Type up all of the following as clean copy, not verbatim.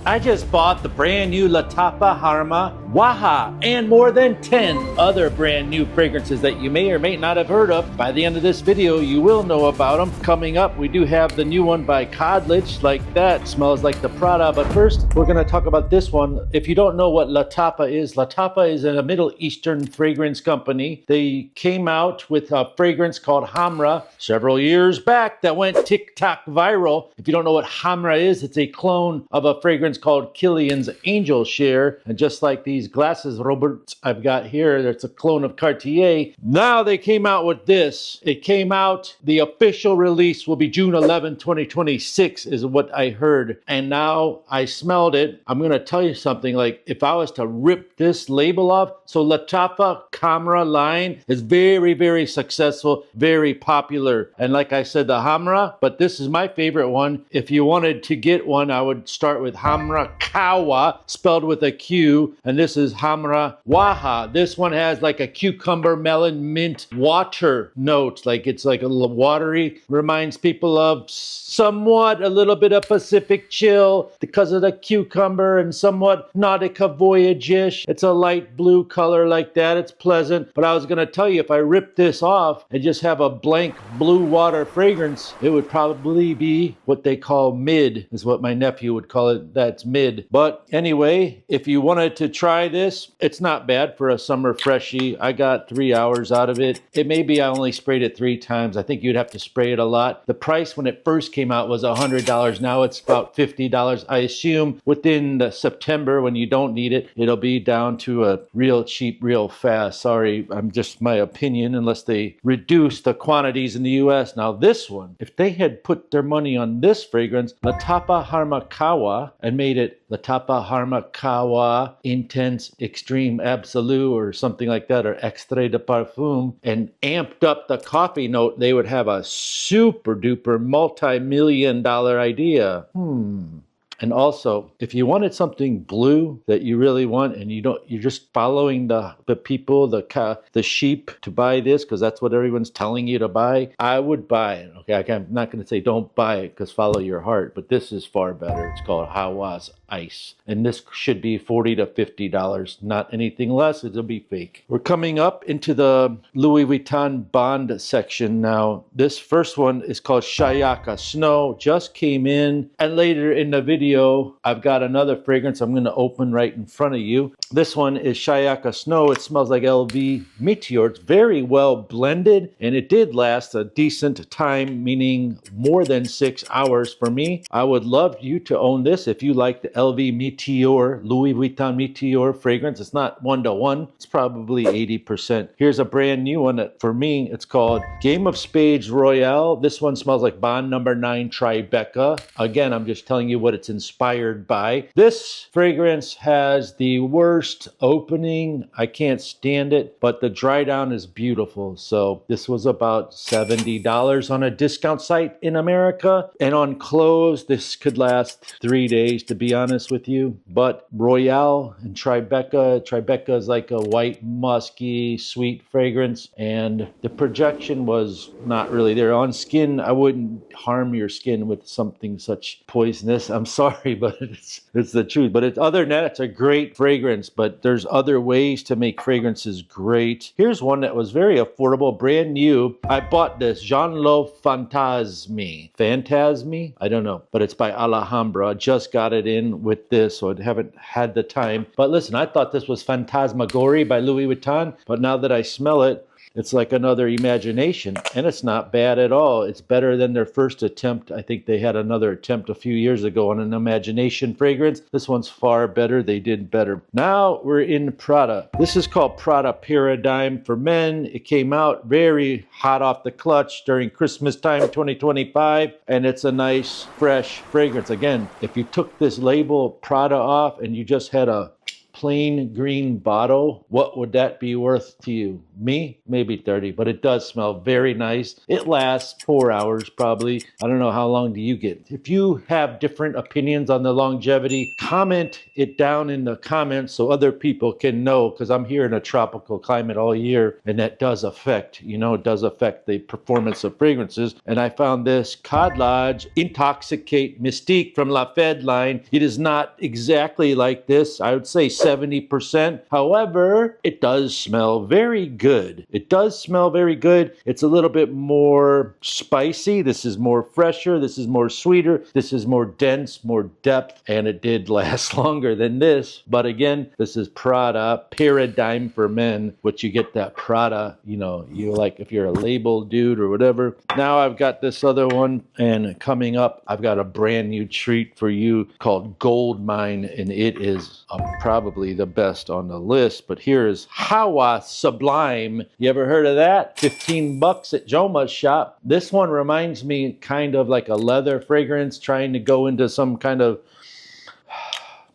I just bought the brand new Lattafa Waha and more than 10 other brand new fragrances that you may or may not have heard of. By the end of this video, you will know about them. Coming up, we do have the new one by Codlich, like that. Smells like the Prada. But first, we're going to talk about this one. If you don't know what Lattafa is a Middle Eastern fragrance company. They came out with a fragrance called Khamrah several years back that went TikTok viral. If you don't know what Khamrah is, it's a clone of a fragrance called Kilian's Angel Share. And just like these glasses, Robert, I've got here, it's a clone of Cartier. Now they came out with this. It came out, the official release will be June 11, 2026 is what I heard. And now I smelled it. I'm going to tell you something, like if I was to rip this label off, so Lattafa Khamrah line is very, very successful, very popular. And like I said, the Khamrah, but this is my favorite one. If you wanted to get one, I would start with Khamrah Kawa, spelled with a Q, and this is Khamrah Waha. This one has like a cucumber, melon, mint, water note, like it's like a little watery, reminds people of somewhat a little bit of Pacific Chill because of the cucumber, and somewhat Nautica Voyage-ish. It's a light blue color like that. It's pleasant. But I was going to tell you, if I rip this off and just have a blank blue water fragrance, it would probably be what they call mid, is what my nephew would call it. That's mid. But anyway, if you wanted to try this, it's not bad for a summer freshie. I got 3 hours out of it. It may be I only sprayed it 3 times. I think you'd have to spray it a lot. The price when it first came out was $100. Now it's about $50. I assume within the September, when you don't need it, it'll be down to a real cheap real fast. Sorry, I'm just my opinion, unless they reduce the quantities in the US. Now this one, if they had put their money on this fragrance, Lattafa Khamrah Kawa, and made it Lattafa Khamrah Kawa Intense Extreme Absolute or something like that, or Extrait de Parfum, and amped up the coffee note, they would have a super duper multi-million-dollar idea. And also, if you wanted something blue that you really want, and you're just following the people, the sheep to buy this because that's what everyone's telling you to buy, I would buy it. Okay, I'm not going to say don't buy it because follow your heart, but this is far better. It's called Hawa's Ice, and this should be $40 to $50, not anything less. It'll be fake. We're coming up into the Louis Vuitton Bond section now. This first one is called Shayaka Snow. Just came in, and later in the video, I've got another fragrance I'm going to open right in front of you. This one is Shayaka Snow. It smells like LV Meteor. It's very well blended, and it did last a decent time, meaning more than 6 hours for me. I would love you to own this if you like the LV Meteor, Louis Vuitton Meteor fragrance. It's not 1-to-1. It's probably 80%. Here's a brand new one that for me, it's called Game of Spades Royale. This one smells like Bond number 9 Tribeca. Again, I'm just telling you what it's inspired by. This fragrance has the worst opening. I can't stand it, but the dry down is beautiful. So this was about $70 on a discount site in America, and on clothes this could last 3 days, to be honest with you. But Royale and Tribeca is like a white musky sweet fragrance, and the projection was not really there on skin. I wouldn't harm your skin with something such poisonous. I'm sorry, but it's the truth. But other than that, it's a great fragrance, but there's other ways to make fragrances great. Here's one that was very affordable, brand new. I bought this Jean Lo Fantasme. I don't know, but it's by Alhambra. Just got it in with this, so I haven't had the time. But listen, I thought this was Phantasmagorie by Louis Vuitton, but now that I smell it, it's like another Imagination, and it's not bad at all. It's better than their first attempt. I think they had another attempt a few years ago on an Imagination fragrance. This one's far better. They did better. Now we're in Prada. This is called Prada Paradigm for men. It came out very hot off the clutch during Christmas time 2025, and it's a nice, fresh fragrance. Again, if you took this label Prada off and you just had a plain green bottle, what would that be worth to you? Me? Maybe 30, but it does smell very nice. It lasts 4 hours probably. I don't know how long do you get. If you have different opinions on the longevity, comment it down in the comments so other people can know, because I'm here in a tropical climate all year, and that does affect, it does affect the performance of fragrances. And I found this Cod Lodge Intoxicate Mystique from La Fed line. It is not exactly like this. I would say 70%. However, it does smell very good. It does smell very good. It's a little bit more spicy. This is more fresher. This is more sweeter. This is more dense, more depth, and it did last longer than this. But again, this is Prada Paradigm for men, which you get that Prada, you like if you're a label dude or whatever. Now I've got this other one, and coming up, I've got a brand new treat for you called Gold Mine, and it is probably the best on the list. But here is Hawa Sublime. You ever heard of that? 15 bucks at Joma's shop. This one reminds me kind of like a leather fragrance, trying to go into some kind of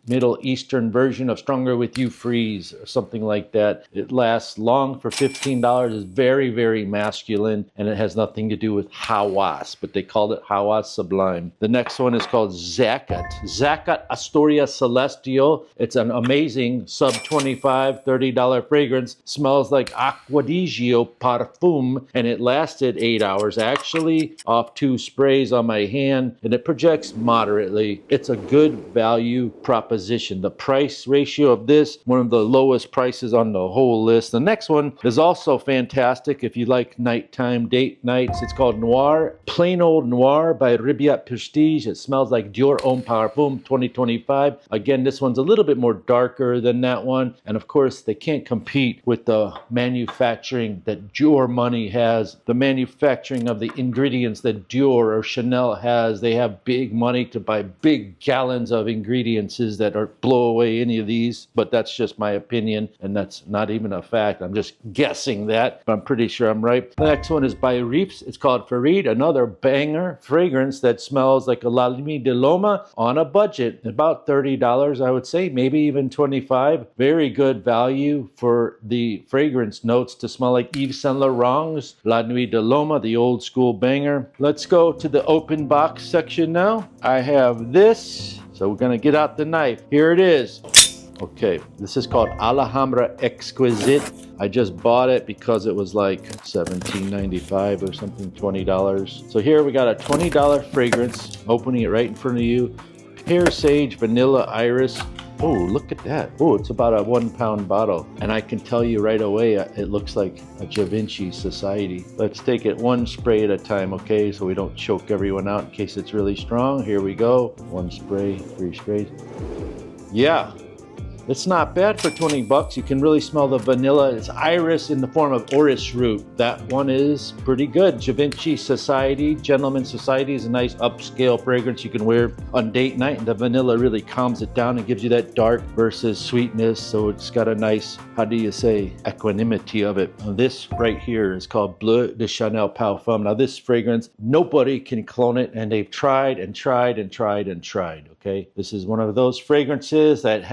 Middle Eastern version of Stronger With You Freeze or something like that. It lasts long for $15. It's very, very masculine, and it has nothing to do with Hawas, but they called it Hawas Sublime. The next one is called Zakat. Zakat Astoria Celestial. It's an amazing sub $25, $30 fragrance. Smells like Acquadigio Parfum, and it lasted 8 hours actually, off 2 sprays on my hand, and it projects moderately. It's a good value proposition. The price ratio of this, one of the lowest prices on the whole list. The next one is also fantastic if you like nighttime date nights. It's called Noir, Plain Old Noir by Ribiat Prestige. It smells like Dior Homme Parfum 2025. Again, this one's a little bit more darker than that one. And of course, they can't compete with the manufacturing that Dior money has, the manufacturing of the ingredients that Dior or Chanel has. They have big money to buy big gallons of ingredients that or blow away any of these, but that's just my opinion, and that's not even a fact. I'm just guessing that, but I'm pretty sure I'm right. The next one is by Reefs. It's called Farid, another banger fragrance that smells like a La Nuit de Loma on a budget, about $30, I would say, maybe even 25. Very good value for the fragrance notes to smell like Yves Saint Laurent's La Nuit de Loma, the old school banger. Let's go to the open box section now. I have this. So we're gonna get out the knife. Here it is. Okay, this is called Alhambra Exquisite. I just bought it because it was like $17.95 or something, $20. So here we got a $20 fragrance, opening it right in front of you. Pear Sage Vanilla Iris. Oh, look at that. Oh, it's about a 1 pound bottle. And I can tell you right away, it looks like a Givenchy Society. Let's take it 1 spray at a time, okay? So we don't choke everyone out in case it's really strong. Here we go. 1 spray, 3 sprays. Yeah. It's not bad for 20 bucks. You can really smell the vanilla. It's iris in the form of orris root. That one is pretty good. Givenchy Society, Gentleman's Society is a nice upscale fragrance you can wear on date night. And the vanilla really calms it down and gives you that dark versus sweetness. So it's got a nice, how do you say, equanimity of it. Now this right here is called Bleu de Chanel Parfum. Now this fragrance, nobody can clone it, and they've tried and tried and tried and tried. Okay, this is one of those fragrances that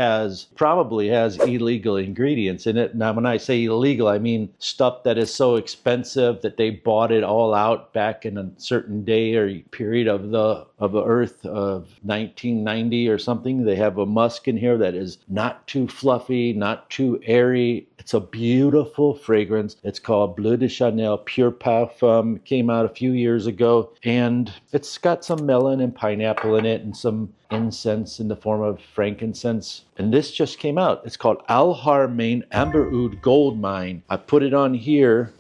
probably has illegal ingredients in it. Now, when I say illegal, I mean stuff that is so expensive that they bought it all out back in a certain day or period of the earth of 1990 or something. They have a musk in here that is not too fluffy, not too airy. It's a beautiful fragrance. It's called Bleu de Chanel Pure Parfum. It came out a few years ago, and it's got some melon and pineapple in it and some incense in the form of frankincense. And this just came out. It's called Al Haramain Amber Oud Gold Mine. I put it on here,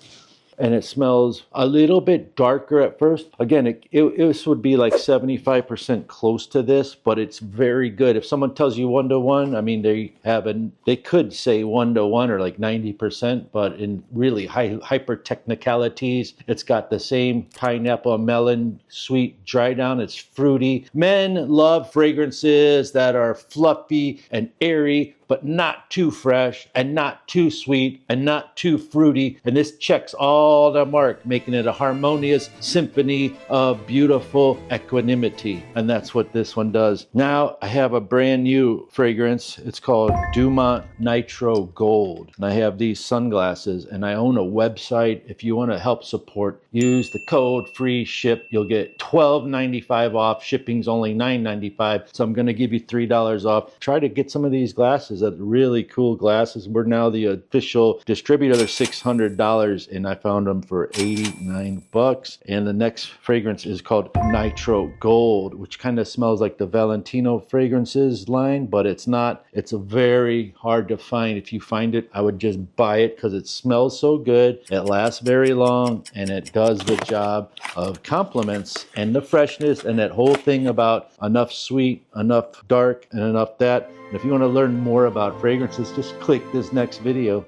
and it smells a little bit darker at first. Again, this would be like 75% close to this, but it's very good. If someone tells you 1-to-1, I mean, they could say 1-to-1 or like 90%, but in really hyper technicalities, it's got the same pineapple, melon, sweet, dry down. It's fruity. Men love fragrances that are fluffy and airy, but but not too fresh and not too sweet and not too fruity. And this checks all the mark, making it a harmonious symphony of beautiful equanimity. And that's what this one does. Now I have a brand new fragrance. It's called Dumont Nitro Gold. And I have these sunglasses, and I own a website. If you want to help support, use the code free ship. You'll get $12.95 off. Shipping's only $9.95. So I'm going to give you $3 off. Try to get some of these glasses. They're really cool glasses. We're now the official distributor. They're $600, and I found them for $89. And the next fragrance is called Nitro Gold, which kind of smells like the Valentino fragrances line, but it's not. It's a very hard to find. If you find it, I would just buy it because it smells so good. It lasts very long, and it does the job of compliments and the freshness and that whole thing about enough sweet, enough dark, and enough that. And if you want to learn more about fragrances, just click this next video.